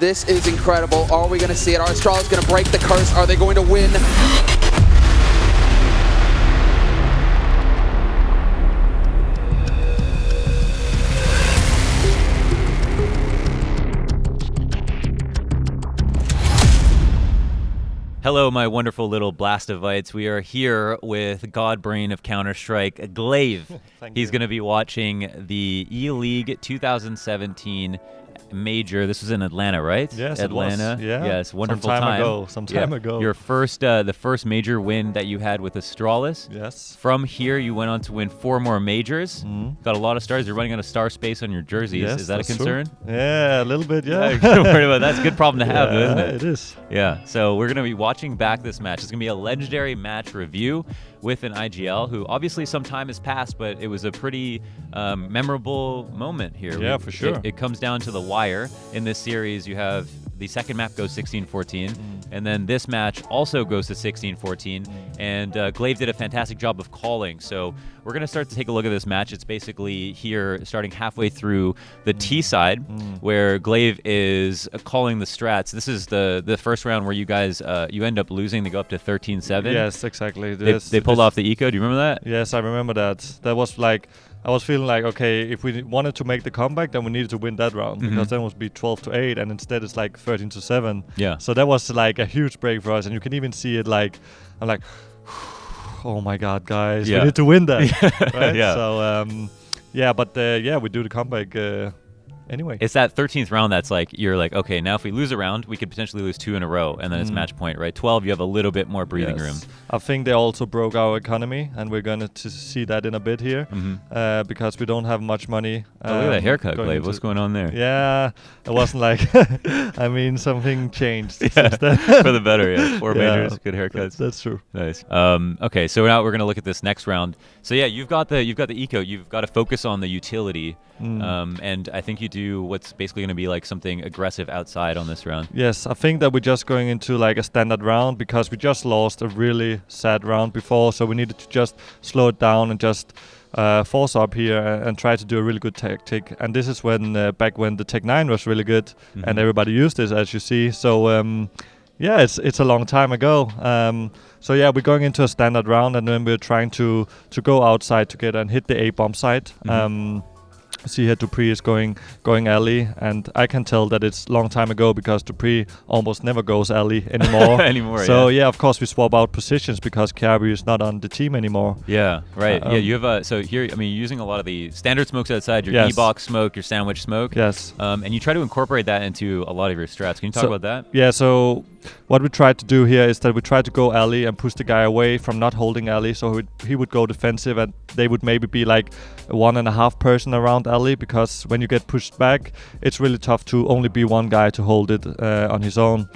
This is incredible. Are we going to see it? Are Astralis going to break the curse? Are they going to win? Hello, my wonderful little Blastovites. We are here with Godbrain of Counter-Strike, GLA1VE. He's going to be watching the ELEAGUE 2017 Major. This was in Atlanta, right? Yes, Atlanta. It was. Yeah. Yes, wonderful time. Some time ago. Your first, the first major win that you had with Astralis. Yes. From here, you went on to win 4 more majors. Got a lot of stars. You're running out of star space on your jerseys. Yes, is that a concern? True. Yeah, a little bit. Yeah. Don't worry about that. That's a good problem to have, isn't it? It is. Yeah. So we're gonna be watching back this match. It's gonna be a legendary match review with an IGL who obviously some time has passed, but it was a pretty memorable moment here. Yeah, for sure. It comes down to the wire. In this series, you have the second map goes 16-14, and then this match also goes to 16-14, and GLA1VE did a fantastic job of calling. So we're going to start to take a look at this match. It's basically here starting halfway through the T side, where GLA1VE is calling the strats. This is the first round where you guys, you end up losing. They go up to 13-7. Yes, exactly. They pulled off the eco. Do you remember that? Yes, I remember that. That was like, I was feeling like, okay, if we wanted to make the comeback, then we needed to win that round, because then it would be 12-8, and instead it's like 13-7. Yeah. So that was like a huge break for us, and you can even see it like, I'm like, oh my God, guys, we need to win that. Right? Yeah. So, yeah, but yeah, we do the comeback anyway. It's that 13th round that's like, you're like, okay, now if we lose a round, we could potentially lose 2 in a row, and then it's match point, right? 12, you have a little bit more breathing room. I think they also broke our economy, and we're going to see that in a bit here, because we don't have much money. Oh, look at that haircut, GLA1VE. What's going on there? Yeah, it wasn't like, I mean, something changed since then. For the better, yeah. 4 majors, good haircuts. That's true. Nice. Okay, so now we're going to look at this next round. So yeah, you've got the eco. You've got to focus on the utility, and I think you do what's basically going to be like something aggressive outside on this round. Yes, I think that we're just going into like a standard round, because we just lost a really sad round before, so we needed to just slow it down and just force up here and try to do a really good tactic. And this is when back when the Tech 9 was really good, and everybody used this, as you see. So yeah, it's a long time ago. So yeah, we're going into a standard round, and then we're trying to go outside together and hit the A bomb site. See here, Dupree is going alley, and I can tell that it's long time ago, because Dupree almost never goes alley anymore. So yeah, of course we swap out positions because Carby is not on the team anymore. Yeah, right. Yeah, you have so here, I mean, you're using a lot of the standard smokes outside, your E-box smoke, your sandwich smoke. Yes. And you try to incorporate that into a lot of your strats. Can you talk about that? Yeah, so what we tried to do here is that we tried to go alley and push the guy away from not holding alley, so he would go defensive, and they would maybe be like 1.5 person around alley, because when you get pushed back, it's really tough to only be one guy to hold it on his own.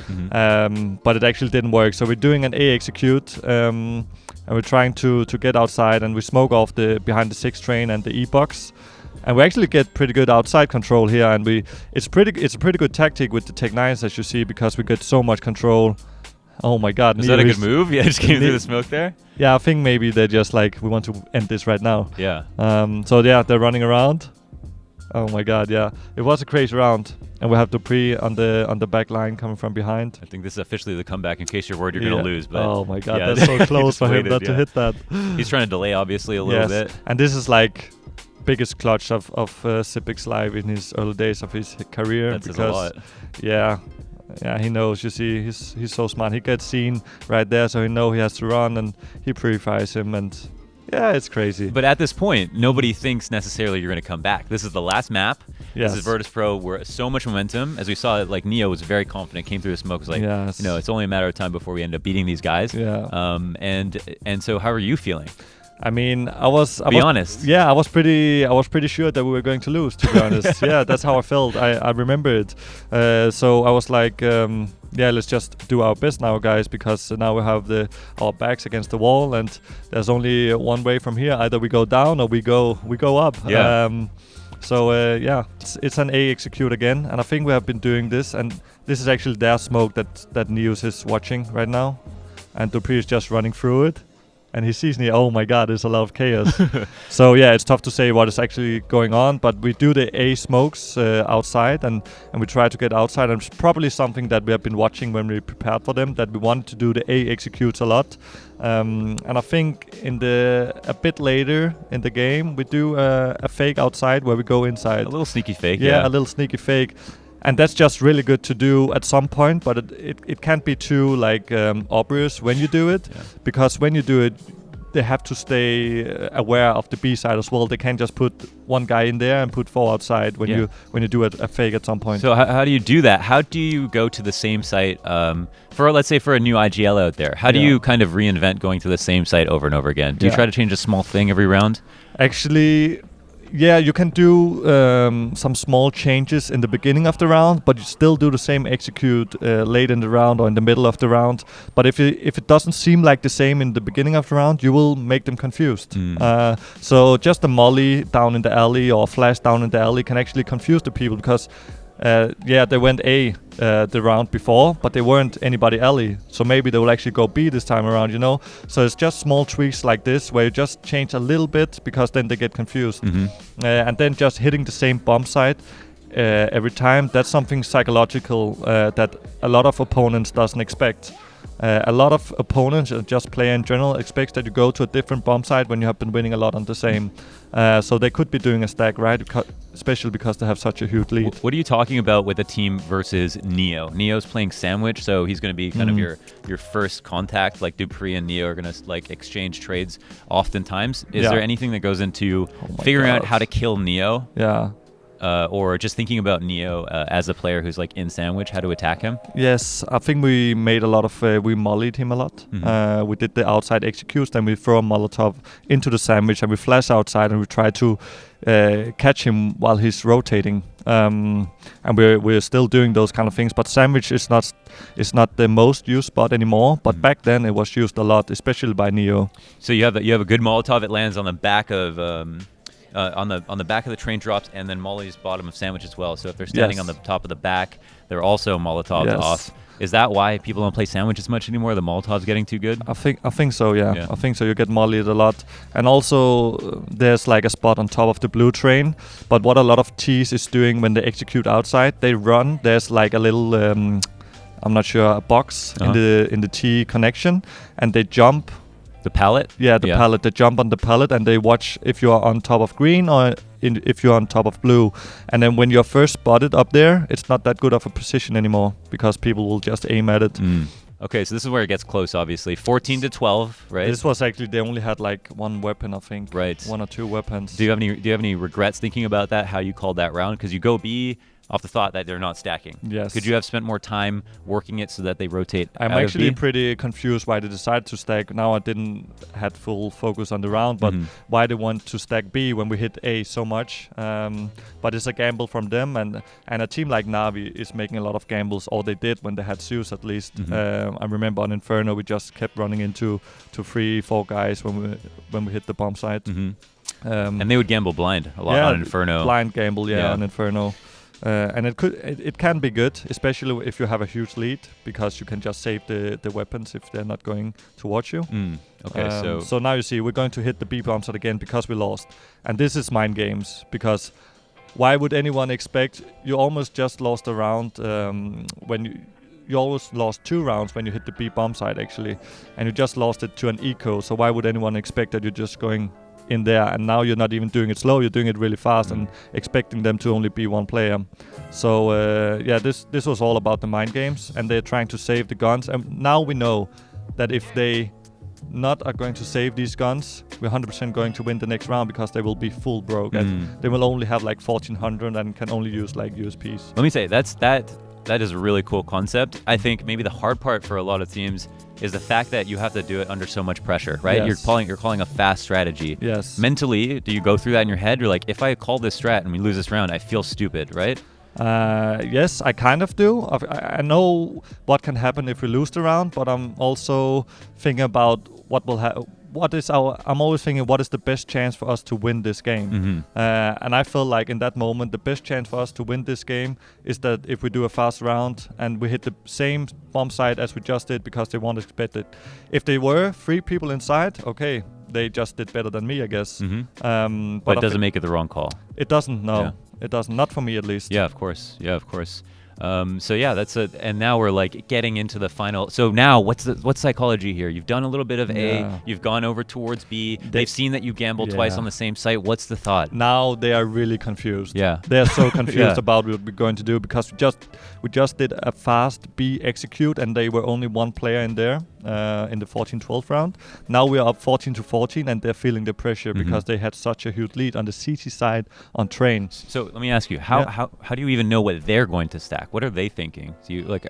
But it actually didn't work. So we're doing an A execute, and we're trying to get outside, and we smoke off the behind the 6 train and the E-box. And we actually get pretty good outside control here, and it's a pretty good tactic with the Tech 9s, as you see, because we get so much control. Oh my God! Is that a good move? Yeah, just came through the smoke there. Yeah, I think maybe they're just like, we want to end this right now. Yeah. So yeah, they're running around. Oh my God! Yeah, it was a crazy round, and we have Dupree on the back line coming from behind. I think this is officially the comeback. In case you're worried you're gonna lose, but oh my God, that's so close for him not to hit that. He's trying to delay obviously a little bit. And this is like biggest clutch of Sipic's life in his early days of his career. That says a lot. Yeah, he knows. You see, he's so smart. He gets seen right there, so he knows he has to run, and he purifies him, and yeah, it's crazy. But at this point, nobody thinks necessarily you're going to come back. This is the last map. Yes. This is Virtus Pro, where so much momentum. As we saw, like Neo was very confident, came through the smoke, was like, you know, it's only a matter of time before we end up beating these guys. Yeah. And so, how are you feeling? I mean, I was honest. Yeah, I was pretty sure that we were going to lose, to be honest. Yeah, that's how I felt. I remember it. So I was like, yeah, let's just do our best now, guys, because now we have our backs against the wall, and there's only one way from here. Either we go down or we go up. Yeah. So yeah, it's an A execute again, and I think we have been doing this, and this is actually their smoke that Neos is watching right now, and Dupree is just running through it. and he sees me. Oh my God, there's a lot of chaos. So yeah, it's tough to say what is actually going on. But we do the A smokes outside, and we try to get outside. And it's probably something that we have been watching when we prepared for them. That we wanted to do the A executes a lot. And I think a bit later in the game we do a fake outside where we go inside. A little sneaky fake. Yeah, a little sneaky fake. And that's just really good to do at some point, but it can't be too obvious when you do it, because when you do it, they have to stay aware of the B side as well. They can't just put one guy in there and put 4 outside when you do a fake at some point. So how do you do that? How do you go to the same site let's say for a new IGL out there? How do you kind of reinvent going to the same site over and over again? Do you try to change a small thing every round? Actually, yeah, you can do some small changes in the beginning of the round, but you still do the same execute late in the round or in the middle of the round. But if it doesn't seem like the same in the beginning of the round, you will make them confused. So just a molly down in the alley or a flash down in the alley can actually confuse the people, because they went A the round before, but they weren't anybody alley. So maybe they will actually go B this time around, you know? So it's just small tweaks like this where you just change a little bit, because then they get confused. And then just hitting the same bomb site every time, that's something psychological that a lot of opponents doesn't expect. A lot of opponents, just player in general, expects that you go to a different bomb site when you have been winning a lot on the same. So they could be doing a stack, right? Especially because they have such a huge lead. What are you talking about with a team versus Neo? Neo's playing sandwich, so he's going to be kind of your first contact. Like Dupree and Neo are going to exchange trades oftentimes. Is there anything that goes into figuring out how to kill Neo? Yeah. Or just thinking about Neo as a player who's in sandwich, how to attack him? Yes, I think we made a lot of, we mollied him a lot. We did the outside executes, then we throw a Molotov into the sandwich and we flash outside and we try to catch him while he's rotating. And we're still doing those kind of things, but sandwich is not the most used spot anymore. But back then it was used a lot, especially by Neo. So you have a good Molotov. It lands on the back of on the back of the train drops, and then Molly's bottom of sandwich as well. So if they're standing on the top of the back, they're also Molotovs off. Is that why people don't play sandwich as much anymore? The Molotov's getting too good? I think so, yeah. I think so. You get mollied a lot. And also there's a spot on top of the blue train. But what a lot of T's is doing when they execute outside, they run. There's a little I'm not sure, a box in the T connection, and they jump. The pallet? Yeah, the pallet. They jump on the pallet and they watch if you're on top of green or if you're on top of blue. And then when you're first spotted up there, it's not that good of a position anymore, because people will just aim at it. Okay, so this is where it gets close, obviously. 14 to 12, right? This was actually, they only had one weapon, I think. Right. 1 or 2 weapons. Do you have any regrets thinking about that, how you called that round? Because you go B off the thought that they're not stacking. Yes. Could you have spent more time working it so that they rotate I'm out actually of B? pretty confused why they decided to stack. Now I didn't had full focus on the round, but why they want to stack B when we hit A so much. But it's a gamble from them, and a team like Na'Vi is making a lot of gambles, or they did when they had Zeus at least. I remember on Inferno we just kept running into 3-4 guys when we hit the bomb site. And they would gamble blind a lot on Inferno. Blind gamble, on Inferno. And it can be good, especially if you have a huge lead, because you can just save the weapons if they're not going towards you. Okay, so now you see we're going to hit the B bomb site again because we lost, and this is mind games, because why would anyone expect? You almost just lost a round when you always lost 2 rounds when you hit the B bomb site actually, and you just lost it to an eco. So why would anyone expect that you're just going in there, and now you're not even doing it slow, you're doing it really fast and expecting them to only be 1 player. So this was all about the mind games, and they're trying to save the guns. And now we know that if they are going to save these guns, we're 100% going to win the next round, because they will be full broke and they will only have 1400 and can only use USPs. Let me say, that is a really cool concept. I think maybe the hard part for a lot of teams is the fact that you have to do it under so much pressure, right? Yes. You're calling a fast strategy. Yes. Mentally, do you go through that in your head? You're like, if I call this strat and we lose this round, I feel stupid, right? Yes, I kind of do. I know what can happen if we lose the round, but I'm also thinking about what I'm always thinking, what is the best chance for us to win this game? And I felt like in that moment, the best chance for us to win this game is that if we do a fast round and we hit the same bomb site as we just did, because they won't expect it. If they were 3 people inside, okay, they just did better than me, I guess. But it doesn't make it the wrong call. It doesn't, no. Yeah. It doesn't, not for me at least. Yeah, of course. So yeah, and now we're like getting into the final. So now what's psychology here? You've done a little bit of A, you've gone over towards B. They've seen that you gambled twice on the same site. What's the thought? Now they are really confused. Yeah. They're so confused about what we're going to do, because we just did a fast B execute and they were only 1 player in there in the 14-12 round. Now we are up 14-14 and they're feeling the pressure because they had such a huge lead on the CT side on train. So let me ask you, how do you even know what they're going to stack? What are they thinking?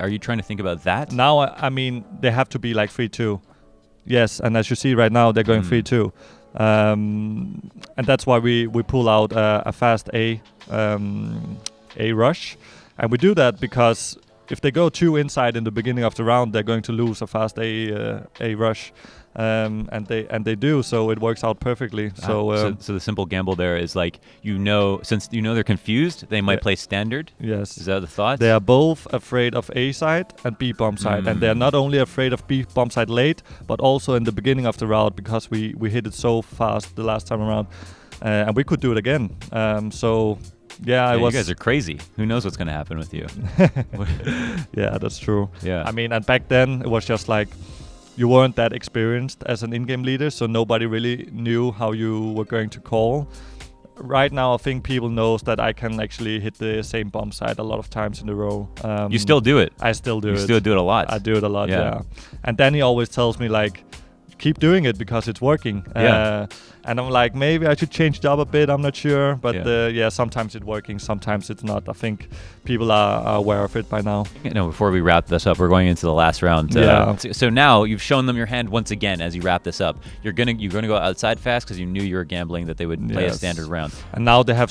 Are you trying to think about that? Now, I mean, they have to be like 3-2. Yes, and as you see right now, they're going 3-2. And that's why we pull out a fast A rush. And we do that because if they go 2 inside in the beginning of the round, they're going to lose a fast A rush. And they do, so it works out perfectly. So the simple gamble there is like, since they're confused, they might play standard. Yes. Is that the thought? They are both afraid of A side and B bomb side, and they are not only afraid of B bomb side late, but also in the beginning of the round, because we hit it so fast the last time around, and we could do it again. Yeah, you guys are crazy. Who knows what's going to happen with you? Yeah, that's true. Yeah. I mean, and back then it was just like, you weren't that experienced as an in-game leader, so nobody really knew how you were going to call. Right now, I think people knows that I can actually hit the same bomb site a lot of times in a row. You still do it. I still do it. You still do it a lot. I do it a lot, yeah. And Danny always tells me, like, keep doing it because it's working. And I'm like, maybe I should change job a bit. I'm not sure, but sometimes it's working, sometimes it's not. I think people are aware of it by now. Before we wrap this up, we're going into the last round. So now you've shown them your hand once again. As you wrap this up, you're gonna go outside fast because you knew you were gambling that they would play a standard round. And now they have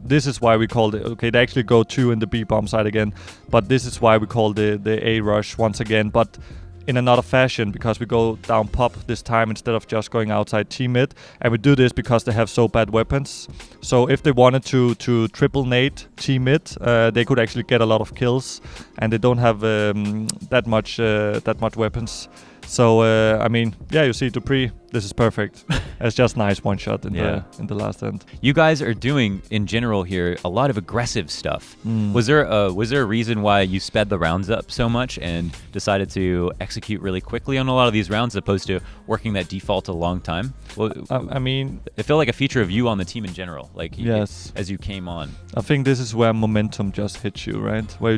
this is why we called it. Okay, they actually go 2 in the B bomb side again, but this is why we call the A rush once again. But in another fashion, because we go down pop this time instead of just going outside T mid, and we do this because they have so bad weapons. So if they wanted to triple nade T mid, they could actually get a lot of kills, and they don't have that much weapons. So I mean, you see Dupree, this is perfect. It's just nice one shot in the last end. You guys are doing in general here a lot of aggressive stuff. Was there a reason why you sped the rounds up so much and decided to execute really quickly on a lot of these rounds, as opposed to working that default a long time? Well, I mean, it felt like a feature of you on the team in general, like as you came on. I think this is where momentum just hits you, right? Where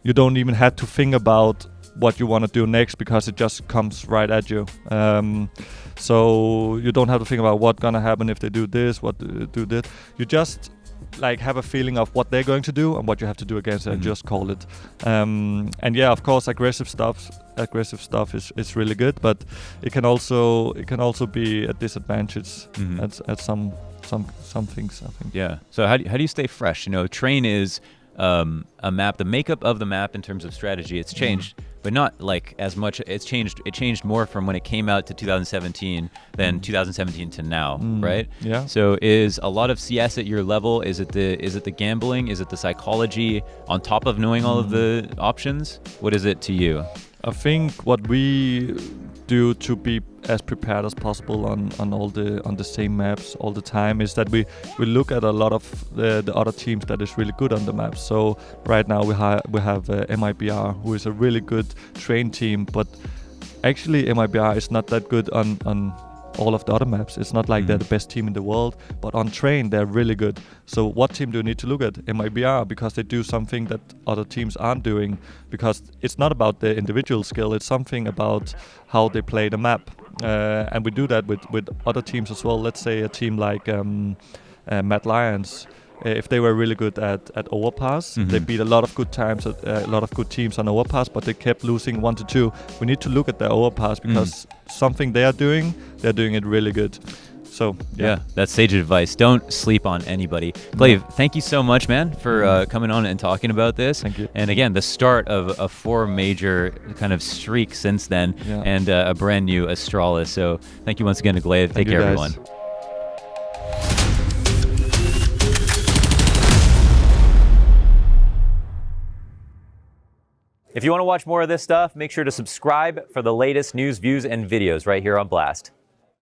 you don't even have to think about what you want to do next, because it just comes right at you. So you don't have to think about what's gonna happen if they do this, do this. You just like have a feeling of what they're going to do and what you have to do against it, and just call it. And of course, aggressive stuff is really good, but it can also be a disadvantage at some things, I think. Yeah. So how do you stay fresh? Train is a map. The makeup of the map in terms of strategy, it's changed, but not like as much. It changed more from when it came out to 2017 than 2017 to now, right? Yeah. So is a lot of CS at your level? Is it the gambling? Is it the psychology on top of knowing all of the options? What is it to you? I think what we do to be as prepared as possible on the same maps all the time is that we look at a lot of the other teams that is really good on the maps. So right now we have MIBR, who is a really good train team, but actually MIBR is not that good on all of the other maps. It's not like they're the best team in the world, but on train they're really good. So what team do you need to look at? MIBR, because they do something that other teams aren't doing, because it's not about the individual skill, it's something about how they play the map. And we do that with other teams as well. Let's say a team like Mad Lions. If they were really good at overpass, they beat a lot of good teams on overpass, but they kept losing 1-2. We need to look at their overpass, because something they are doing it really good. So yeah, that's sage advice. Don't sleep on anybody. GLA1VE, thank you so much, man, for coming on and talking about this. Thank you. And again, the start of a 4 major kind of streak since then, and a brand new Astralis. So thank you once again to GLA1VE. Take care, everyone. If you want to watch more of this stuff, make sure to subscribe for the latest news, views, and videos right here on Blast.